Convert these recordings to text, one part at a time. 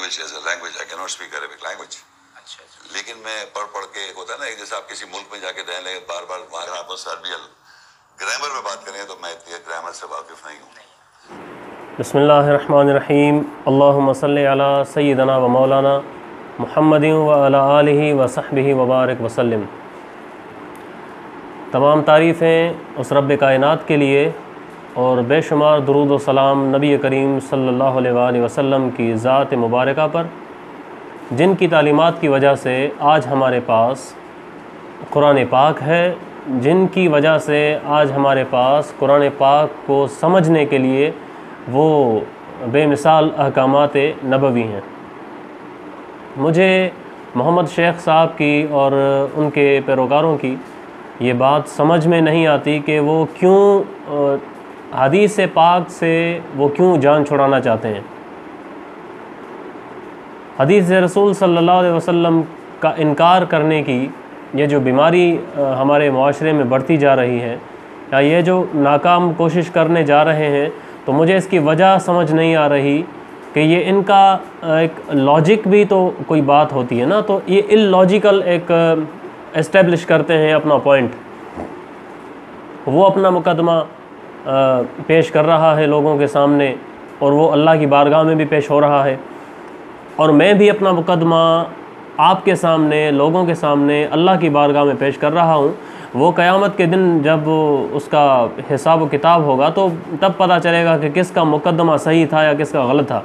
English as a language. I cannot speak Arabic language. लेकिन मैं पढ़ के होता है ना, जैसे आप किसी मुल्क में जाके रहने लगे बार बार वहाँ आप सर्बियल ग्रामर में बात करें, तो मैं इतनी ग्रामर से वाकिफ नहीं हूँ। बिस्मिल्लाहिर्रहमानिर्रहीम। अल्लाहुम्मा सल्लि अला सय्यिदना व मौलाना मुहम्मदिन व अला आलिहि व सहबिहि व बारिक वसल्लम। तमाम तारीफ़ें उस रब्ब कायनात के लिए और बेशुमार दुरूद व सलाम नबी करीम सल्लल्लाहु अलैहि वसल्लम की ज़ात मुबारका पर, जिनकी तालीमात की वजह से आज हमारे पास कुरान पाक है, जिनकी वजह से आज हमारे पास कुरान पाक को समझने के लिए वो बेमिसाल अहकामात नबवी हैं। मुझे मोहम्मद शेख साहब की और उनके पैरोकारों की ये बात समझ में नहीं आती कि वो क्यों हदीस पाक से वो क्यों जान छुड़ाना चाहते हैं। हदीस रसूल सल्लल्लाहु अलैहि वसल्लम का इनकार करने की ये जो बीमारी हमारे माशरे में बढ़ती जा रही है, या ये जो नाकाम कोशिश करने जा रहे हैं, तो मुझे इसकी वजह समझ नहीं आ रही कि ये इनका एक लॉजिक भी तो कोई बात होती है ना, तो ये इलॉजिकल एक एस्टेब्लिश करते हैं अपना पॉइंट। वो अपना मुकदमा पेश कर रहा है लोगों के सामने, और वो अल्लाह की बारगाह में भी पेश हो रहा है, और मैं भी अपना मुकदमा आपके सामने, लोगों के सामने अल्लाह की बारगाह में पेश कर रहा हूँ। वो क़यामत के दिन जब उसका हिसाब व किताब होगा तो तब पता चलेगा कि किसका मुकदमा सही था या किसका गलत था।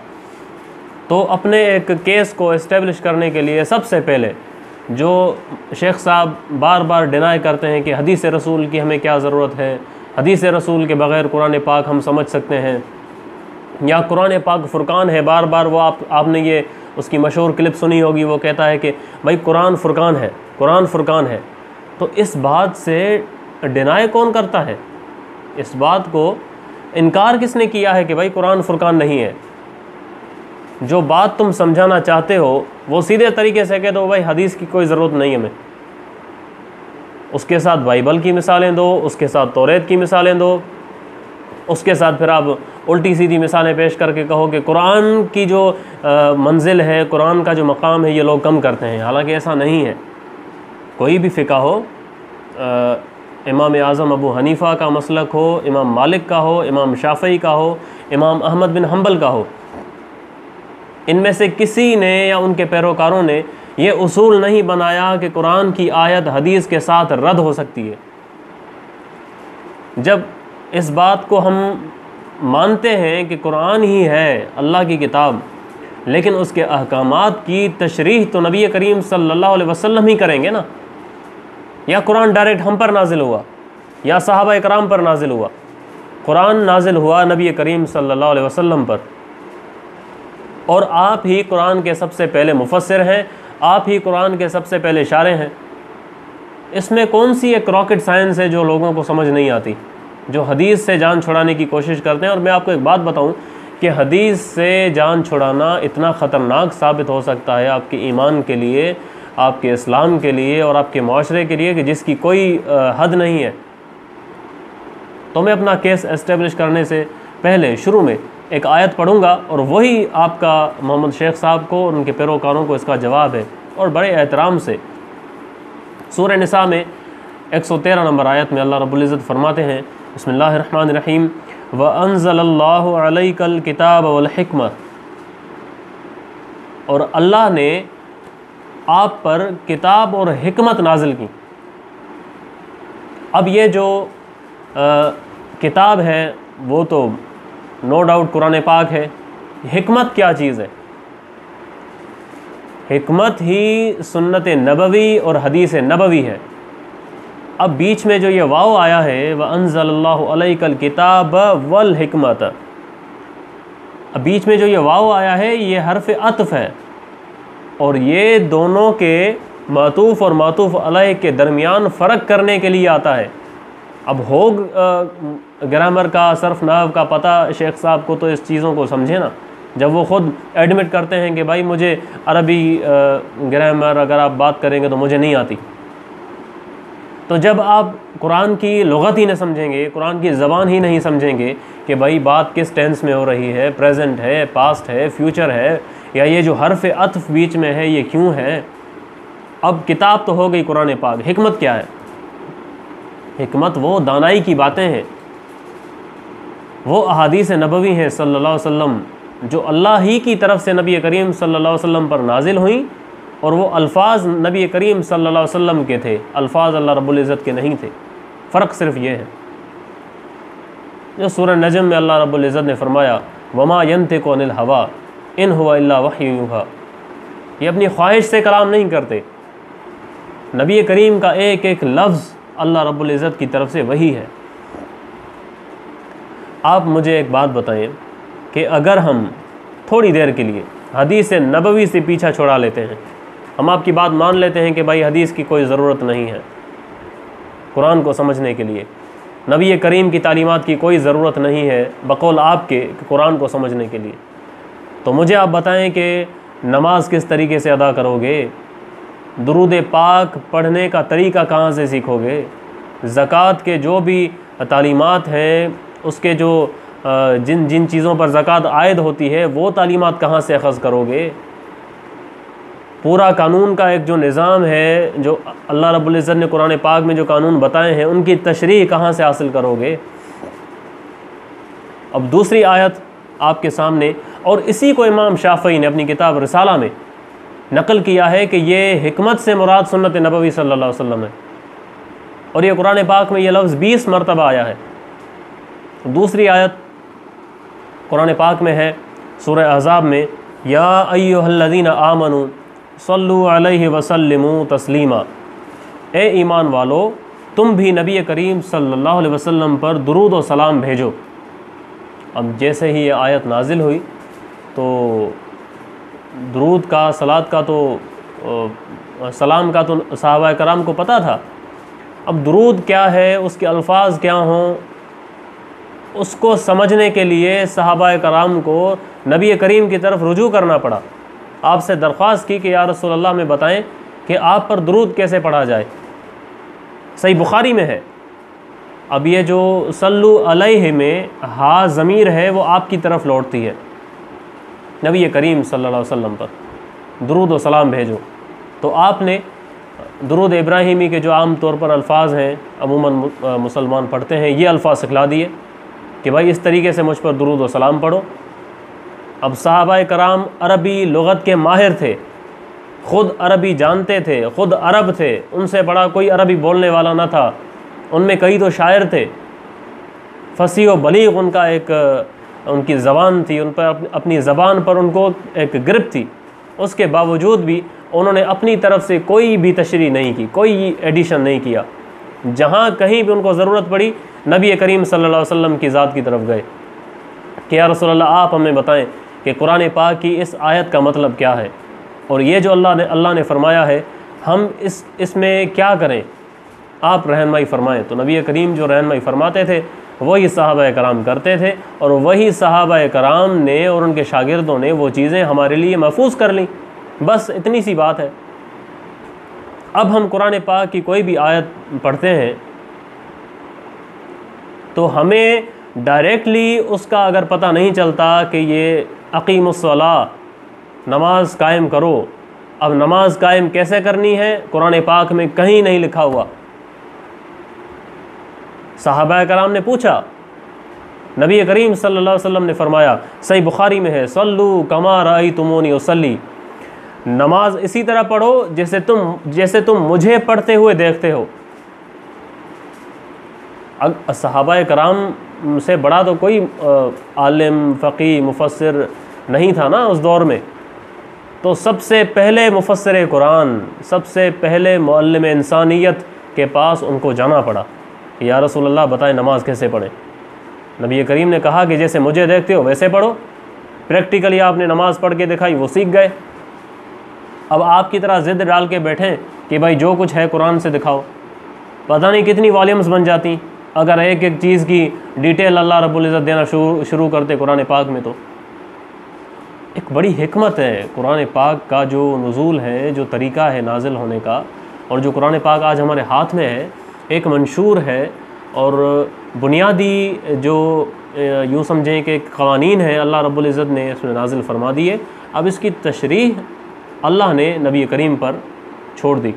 तो अपने एक केस को इस्टेब्लिश करने के लिए सबसे पहले जो शेख साहब बार बार डिनाई करते हैं कि हदीस रसूल की हमें क्या ज़रूरत है, हदीस रसूल के बग़ैर कुरान पाक हम समझ सकते हैं, या कुरान पाक फ़ुरक़ान है। बार बार वो आपने ये उसकी मशहूर क्लिप सुनी होगी, वो कहता है कि भाई कुरान फ़ुरक़ान है, कुरान फ़ुरक़ान है। तो इस बात से डिनाई कौन करता है? इस बात को इनकार किसने किया है कि भाई कुरान फ़ुरक़ान नहीं है? जो बात तुम समझाना चाहते हो वो सीधे तरीके से कह दो भाई हदीस की कोई ज़रूरत नहीं हमें, उसके साथ बाइबल की मिसालें दो, उसके साथ तौरात की मिसालें दो, उसके साथ फिर आप उल्टी सीधी मिसालें पेश करके कहो कि कुरान की जो मंजिल है, कुरान का जो मकाम है, ये लोग कम करते हैं। हालांकि ऐसा नहीं है। कोई भी फ़िक़ा हो, इमाम आज़म अबू हनीफ़ा का मसलक हो, इमाम मालिक का हो, इमाम शाफ़ई का हो, इमाम अहमद बिन हम्बल का हो, इनमें से किसी ने या उनके पैरोकारों ने ये उसूल नहीं बनाया कि कुरान की आयत हदीस के साथ रद्द हो सकती है। जब इस बात को हम मानते हैं कि कुरान ही है अल्लाह की किताब, लेकिन उसके अहकामात की तशरीह तो नबी करीम सल्लल्लाहु अलैहि वसल्लम ही करेंगे ना। या कुरान डायरेक्ट हम पर नाजिल हुआ या सहाबा इकराम पर नाजिल हुआ? कुरान नाजिल हुआ नबी करीम सल्लल्लाहु अलैहि वसल्लम पर, और आप ही कुरान के सबसे पहले मुफस्सिर हैं, आप ही कुरान के सबसे पहले शारे हैं। इसमें कौन सी एक रॉकेट साइंस है जो लोगों को समझ नहीं आती, जो हदीस से जान छुड़ाने की कोशिश करते हैं। और मैं आपको एक बात बताऊं कि हदीस से जान छुड़ाना इतना ख़तरनाक साबित हो सकता है आपके ईमान के लिए, आपके इस्लाम के लिए और आपके माशरे के लिए, कि जिसकी कोई हद नहीं है। तो मैं अपना केस एस्टेब्लिश करने से पहले शुरू में एक आयत पढ़ूंगा, और वही आपका मोहम्मद शेख साहब को और उनके पैरोकारों को इसका जवाब है। और बड़े एहतराम से सूरह निसा में 113 नंबर आयत में अल्लाह रब्बुल इज़्ज़त फरमाते हैं, बिस्मिल्लाहिर्रहमानिर्रहीम, व अंज़लल्लाहु अलैकल किताब वल हिकमत, और अल्लाह ने आप पर किताब और हिकमत नाजिल की। अब ये जो किताब है वो तो नो डाउट कुरान पाक है। हिकमत क्या चीज़ है? हिकमत ही सुन्नत नबवी और हदीस नबवी है। अब बीच में जो ये वाव आया है, व अंज़लल्लाहु अलैकल किताब वल हिकमत, अब बीच में जो ये वाव आया है ये हर्फ अत्फ़ है, और ये दोनों के मातूफ़ और मातूफ़ अलैह के दरमियान फ़र्क करने के लिए आता है। अब हो ग्रामर का, सर्फ नाहव का पता शेख साहब को, तो इस चीज़ों को समझे ना। जब वो ख़ुद एडमिट करते हैं कि भाई मुझे अरबी ग्रामर अगर आप बात करेंगे तो मुझे नहीं आती, तो जब आप कुरान की लुग़त ही नहीं समझेंगे, कुरान की ज़बान ही नहीं समझेंगे कि भाई बात किस टेंस में हो रही है, प्रेजेंट है, पास्ट है, फ्यूचर है, या ये जो हर्फ अत्फ बीच में है ये क्यों है। अब किताब तो हो गई कुरान पाक, हिकमत क्या है? हिकमत वो दानाई की बातें हैं, वो अहादीस नबवी हैं सल्लल्लाहु अलैहि वसल्लम, जो अल्लाह ही की तरफ से नबी करीम सल्लल्लाहु अलैहि वसल्लम पर नाजिल हुई, और वो अल्फाज नबी करीम सल्लल्लाहु अलैहि वसल्लम के थे, अल्फाज अल्लाह रब्बुल इज़्ज़त के नहीं थे। फ़र्क सिर्फ ये है। जो सूरह नजम में अल्लाह रब्बुल इज़्ज़त ने फरमाया वमा यंतिकु अनिल हवा इन हुवा इल्ला वह्युन युहा, ये अपनी ख्वाहिश से कलाम नहीं करते। नबी करीम का एक एक लफ्ज़ अल्लाह रब्बुल इज़्ज़त की तरफ से वही है। आप मुझे एक बात बताएं कि अगर हम थोड़ी देर के लिए हदीस नबवी से पीछा छुड़ा लेते हैं, हम आपकी बात मान लेते हैं कि भाई हदीस की कोई ज़रूरत नहीं है कुरान को समझने के लिए, नबी करीम की तालीमात की कोई ज़रूरत नहीं है बकौल आपके कुरान को समझने के लिए, तो मुझे आप बताएं कि नमाज किस तरीके से अदा करोगे, दुरूद पाक पढ़ने का तरीका कहाँ से सीखोगे, ज़कात के जो भी तालीमात हैं उसके जो जिन जिन चीज़ों पर ज़कात आयद होती है वो तालीमात कहाँ से अख़ज़ करोगे, पूरा कानून का एक जो निज़ाम है जो अल्लाह रब्बुल इज़्ज़त ने कुरान पाक में जो कानून बताए हैं उनकी तशरीह कहाँ से हासिल करोगे। अब दूसरी आयत आपके सामने, और इसी को इमाम शाफ़ई ने अपनी किताब रिसाला में नकल किया है कि ये हिकमत से मुराद सुन्नत नबवी सल्लल्लाहु अलैहि वसल्लम है, और ये कुरान पाक में ये लफ्ज़ 20 मरतबा आया है। दूसरी आयत कुरान पाक में है सूरह अहज़ाब में, या अय्युहल्लज़ीना आमनू सल्लु अलैहि वसल्लिमू तस्लीमा, ए ईमान वालो तुम भी नबी करीम सल्लल्लाहु अलैहि वसल्लम पर दुरूद व सलाम भेजो। अब जैसे ही ये आयत नाजिल हुई तो दुरूद का, सलात का तो सलाम का तो सहाबा कराम को पता था। अब दुरूद क्या है, उसके अल्फाज क्या हों, उसको समझने के लिए सहाबा कराम को नबी करीम की तरफ रुजू करना पड़ा। आपसे दरख्वास्त की कि या रसूल अल्लाह में बताएं कि आप पर दुरूद कैसे पढ़ा जाए। सही बुखारी में है। अब ये जो सल्लु अलैहि में हा ज़मीर है वो आपकी तरफ लौटती है, नबी करीम सल्लल्लाहु अलैहि वसल्लम पर दुरूद व सलाम भेजो। तो आपने दुरूद इब्राहिमी के जो आम तौर पर अल्फाज हैं अमूमन मुसलमान पढ़ते हैं, ये अल्फाज सिखला दिए कि भाई इस तरीके से मुझ पर दुरूद व सलाम पढ़ो। अब सहाबा कराम अरबी लुग़त के माहिर थे, ख़ुद अरबी जानते थे, ख़ुद अरब थे, उनसे बड़ा कोई अरबी बोलने वाला न था। उनमें कई तो शायर थे, फसी व बलीग उनका एक उनकी ज़बान थी, उन पर अपनी ज़बान पर उनको एक गिरफ्त थी। उसके बावजूद भी उन्होंने अपनी तरफ से कोई भी तशरीह नहीं की, कोई एडिशन नहीं किया। जहाँ कहीं भी उनको ज़रूरत पड़ी नबी करीम सल्लल्लाहु अलैहि वसल्लम की ज़ात की तरफ गए कि या रसूल अल्लाह आप हमें बताएं कि कुरान पाक की इस आयत का मतलब क्या है, और ये जो अल्लाह ने फ़रमाया है हम इसमें क्या करें, आप रहनुमाई फ़रमाएँ। तो नबी करीम जो रहनुमाई फ़रमाते थे वही सहाबा कराम करते थे, और वही सहाबा कराम ने और उनके शागिर्दों ने वो चीज़ें हमारे लिए महफूज कर लीं। बस इतनी सी बात है। अब हम कुरान पाक की कोई भी आयत पढ़ते हैं तो हमें डायरेक्टली उसका अगर पता नहीं चलता कि ये अकीमुस्सलाह, नमाज कायम करो। अब नमाज कायम कैसे करनी है कुरान पाक में कहीं नहीं लिखा हुआ। सहाबा कराम ने पूछा, नबी करीम सल्लल्लाहु अलैहि वसल्लम ने फरमाया, सही बुखारी में है, सल्लू कमा रअयतुमूनी उसल्ली, नमाज इसी तरह पढ़ो जैसे तुम मुझे पढ़ते हुए देखते हो। सहाबा कराम से बड़ा तो कोई आलिम, फ़क़ी, मुफस्सिर नहीं था ना उस दौर में। तो सबसे पहले मुफस्सिर कुरान, सबसे पहले मुअल्लिम इंसानियत के पास उनको जाना पड़ा। या रसूल अल्लाह बताएं नमाज कैसे पढ़ें। नबी करीम ने कहा कि जैसे मुझे देखते हो वैसे पढ़ो। प्रैक्टिकली आपने नमाज पढ़ के दिखाई, वो सीख गए। अब आपकी तरह ज़िद डाल के बैठें कि भाई जो कुछ है कुरान से दिखाओ, पता नहीं कितनी वॉल्यूम्स बन जाती अगर एक एक चीज़ की डिटेल अल्लाह रब्बुल इज़्ज़त देना शुरू करते कुरान पाक में। तो एक बड़ी हिकमत है कुरान पाक का जो नुज़ूल है, जो तरीक़ा है नाजिल होने का, और जो कुरान पाक आज हमारे हाथ में है, एक मंशूर है और बुनियादी जो यूँ समझें कि क़वानीन है अल्लाह रब्बुल इज़्ज़त ने इसमें नाजिल फरमा दिए, अब इसकी तशरीह अल्लाह ने नबी करीम पर छोड़ दी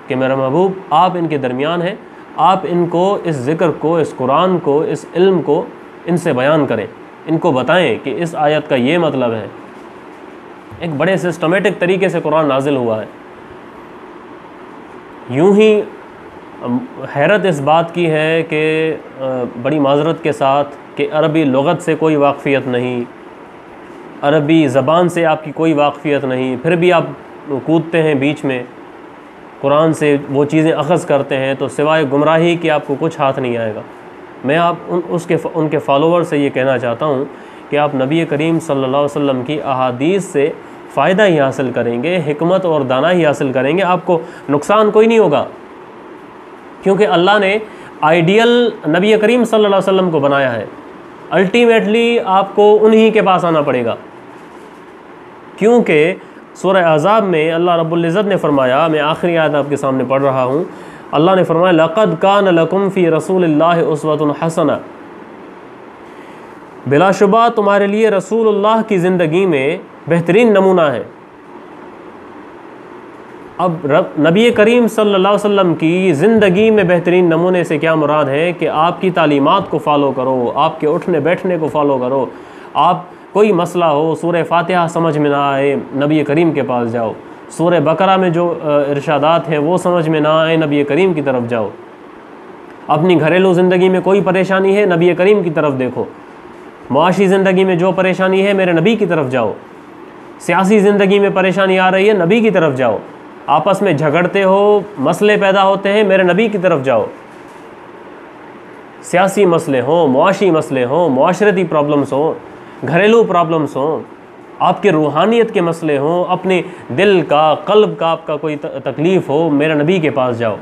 कि मेरा महबूब आप इनके दरमियान हैं, आप इनको इस ज़िक्र को, इस कुरान को, इस इल्म को इनसे बयान करें, इनको बताएं कि इस आयत का ये मतलब है। एक बड़े सिस्टमेटिक तरीके से कुरान नाजिल हुआ है। यूं ही हैरत इस बात की है कि बड़ी माजरत के साथ कि अरबी लुगत से कोई वाक़फ़ियत नहीं, अरबी ज़बान से आपकी कोई वाक़फ़ियत नहीं, फिर भी आप कूदते हैं बीच में, कुरान से वो चीज़ें अख़ज़ करते हैं, तो सिवाय गुमराही कि आपको कुछ हाथ नहीं आएगा। मैं उनके फ़ॉलोवर से ये कहना चाहता हूँ कि आप नबी करीम सल्लल्लाहु अलैहि वसल्लम की अहादीस से फ़ायदा ही हासिल करेंगे, हिकमत और दाना ही हासिल करेंगे, आपको नुकसान कोई नहीं होगा। क्योंकि अल्लाह ने आइडियल नबी करीम सल्लल्लाहु अलैहि वसल्लम को बनाया है। अल्टीमेटली आपको उन्हीं के पास आना पड़ेगा, क्योंकि सूरह अहज़ाब में अल्लाह रब्बुल इज़्ज़त ने फरमाया, मैं आखिरी आयत आपके सामने पढ़ रहा हूँ, अल्लाह ने फरमाया लक़द कान लकुम फ़ी रसूलिल्लाहि उस्वतुन हसना, बिलाशुबा तुम्हारे लिए रसूलुल्लाह की ज़िंदगी में बेहतरीन नमूना है। अब नबी करीम सल्लल्लाहु अलैहि वसल्लम की ज़िंदगी में बेहतरीन नमूने से क्या मुराद है कि आपकी तालीमात को फ़ॉलो करो, आपके उठने बैठने को फ़ॉलो करो। आप कोई मसला हो, सूरह फातिहा समझ में ना आए, नबी करीम के पास जाओ। सूरह बकरा में जो इरशादात हैं वो समझ में ना आए, नबी करीम की तरफ जाओ। अपनी घरेलू ज़िंदगी में कोई परेशानी है, नबी करीम की तरफ देखो। मुआशी ज़िंदगी में जो परेशानी है, मेरे नबी की तरफ जाओ। सियासी ज़िंदगी में परेशानी आ रही है, नबी की तरफ जाओ। आपस में झगड़ते हो, मसले पैदा होते हैं, मेरे नबी की तरफ जाओ। सियासी मसले हों, मुआशी मसले हों, मुआशरती प्रॉब्लम्स हों, घरेलू प्रॉब्लम्स हों, आपके रूहानियत के मसले हों, अपने दिल का, कल्ब का आपका कोई तकलीफ़ हो, मेरे नबी के पास जाओ।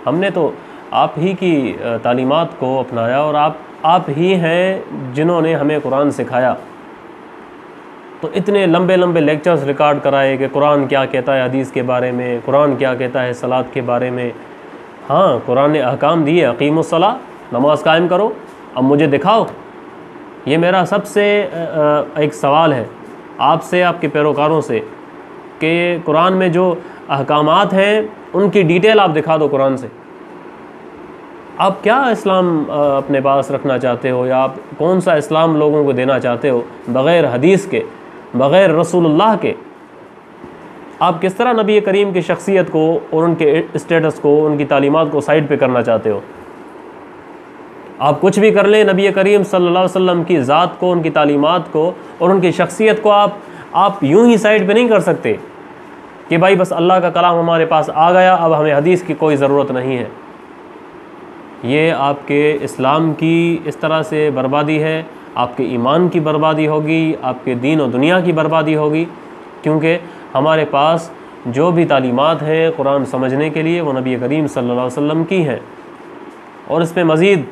हमने तो आप ही की तालीमात को अपनाया और आप ही हैं जिन्होंने हमें कुरान सिखाया। तो इतने लंबे लंबे लेक्चर्स रिकॉर्ड कराए कि कुरान क्या कहता है हदीस के बारे में, कुरान क्या कहता है सलात के बारे में। हाँ, कुरान ने अहकाम दिए, अकीमुस्सला, नमाज कायम करो। अब मुझे दिखाओ। ये मेरा सबसे एक सवाल है आपसे, आपके पैरोकारों से, कि कुरान में जो अहकामात हैं उनकी डिटेल आप दिखा दो कुरान से। आप क्या इस्लाम अपने पास रखना चाहते हो, या आप कौन सा इस्लाम लोगों को देना चाहते हो बग़ैर हदीस के, बग़ैर रसूलुल्लाह के? आप किस तरह नबी करीम की शख्सियत को और उनके स्टेटस को, उनकी तालीमात को साइड पे करना चाहते हो? आप कुछ भी कर लें, नबी करीम सल्लल्लाहु अलैहि वसल्लम की ज़ात को, उनकी तालीमात को और उनकी शख्सियत को आप यूं ही साइड पे नहीं कर सकते कि भाई बस अल्लाह का कलाम हमारे पास आ गया, अब हमें हदीस की कोई ज़रूरत नहीं है। ये आपके इस्लाम की इस तरह से बर्बादी है, आपके ईमान की बर्बादी होगी, आपके दीन और दुनिया की बर्बादी होगी। क्योंकि हमारे पास जो भी तालीमात हैं कुरान समझने के लिए, वो नबी करीम सल्लल्लाहु अलैहि वसल्लम की हैं। और इसमें मज़ीद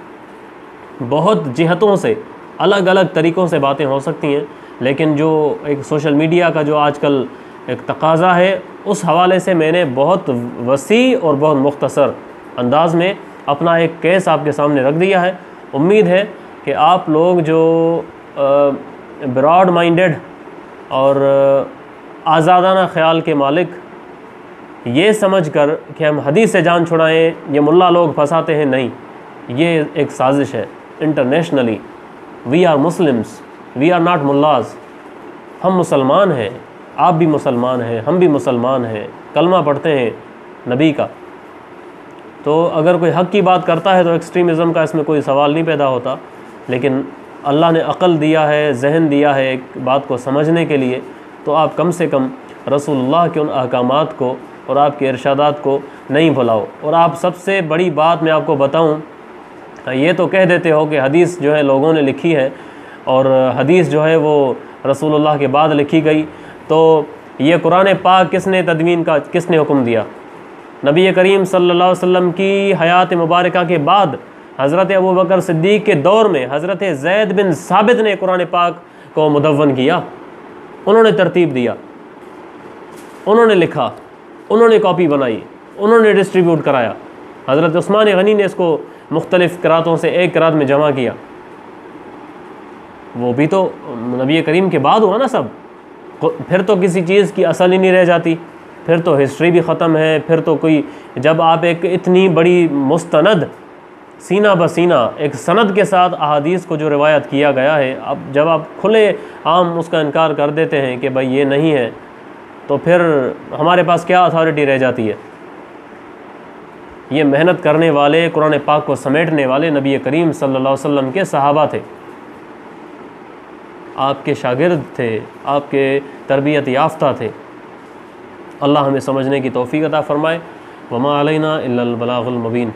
बहुत जिहतों से, अलग अलग तरीक़ों से बातें हो सकती हैं, लेकिन जो एक सोशल मीडिया का जो आजकल एक तकाज़ा है, उस हवाले से मैंने बहुत वसी और बहुत मुख्तसर अंदाज़ में अपना एक केस आपके सामने रख दिया है। उम्मीद है कि आप लोग जो ब्रॉड माइंडेड और आज़ादाना ख़्याल के मालिक, ये समझकर कि हम हदीस से जान छुड़ाएं, ये मुल्ला लोग फंसाते हैं, नहीं, ये एक साजिश है internationally. We are Muslims, we are not mullahs. हम मुसलमान हैं, आप भी मुसलमान हैं, हम भी मुसलमान हैं, कलमा पढ़ते हैं नबी का। तो अगर कोई हक़ की बात करता है तो एक्सट्रीमिज़म का इसमें कोई सवाल नहीं पैदा होता। लेकिन अल्लाह ने अक़ल दिया है, जहन दिया है एक बात को समझने के लिए, तो आप कम से कम रसूलुल्लाह के उन अहकामात को और आपके इरशादात को नहीं भुलाओ। और आप सबसे बड़ी बात मैं आपको बताऊं, ये तो कह देते हो कि हदीस जो है लोगों ने लिखी है और हदीस जो है वो रसूलुल्लाह के बाद लिखी गई, तो ये कुरान पाक किसने तदवीन का, किसने हुक्म दिया? नबी करीम सल्लल्लाहु अलैहि वसल्लम की हयात मुबारका के बाद हज़रत अबू बकर सिद्दीक़ के दौर में हज़रत ज़ैद बिन साबित ने कुरान पाक को मुदव्वन किया। उन्होंने तरतीब दिया, उन्होंने लिखा, उन्होंने कॉपी बनाई, उन्होंने डिस्ट्रीब्यूट कराया। हज़रत उस्मान गनी ने इसको मुख्तलिफ़ क़िरातों से एक क़िरात में जमा किया। वो भी तो नबी करीम के बाद हुआ ना सब। फिर तो किसी चीज़ की असल ही नहीं रह जाती, फिर तो हिस्ट्री भी ख़त्म है। फिर तो कोई, जब आप एक इतनी बड़ी मुस्तनद सीना बसीना एक सनद के साथ अहादीस को जो रिवायत किया गया है, अब जब आप खुले आम उसका इनकार कर देते हैं कि भाई ये नहीं है, तो फिर हमारे पास क्या अथॉरिटी रह जाती है। ये मेहनत करने वाले, कुरान पाक को समेटने वाले नबी करीम सल्लल्लाहु अलैहि वसल्लम के सहाबा थे, आपके शागिर्द थे, आपके तरबियत याफ्ता थे। अल्लाह हमें समझने की तौफीक अता फ़रमाए। वमा अलैना इल्लल बलागुल मुबीन।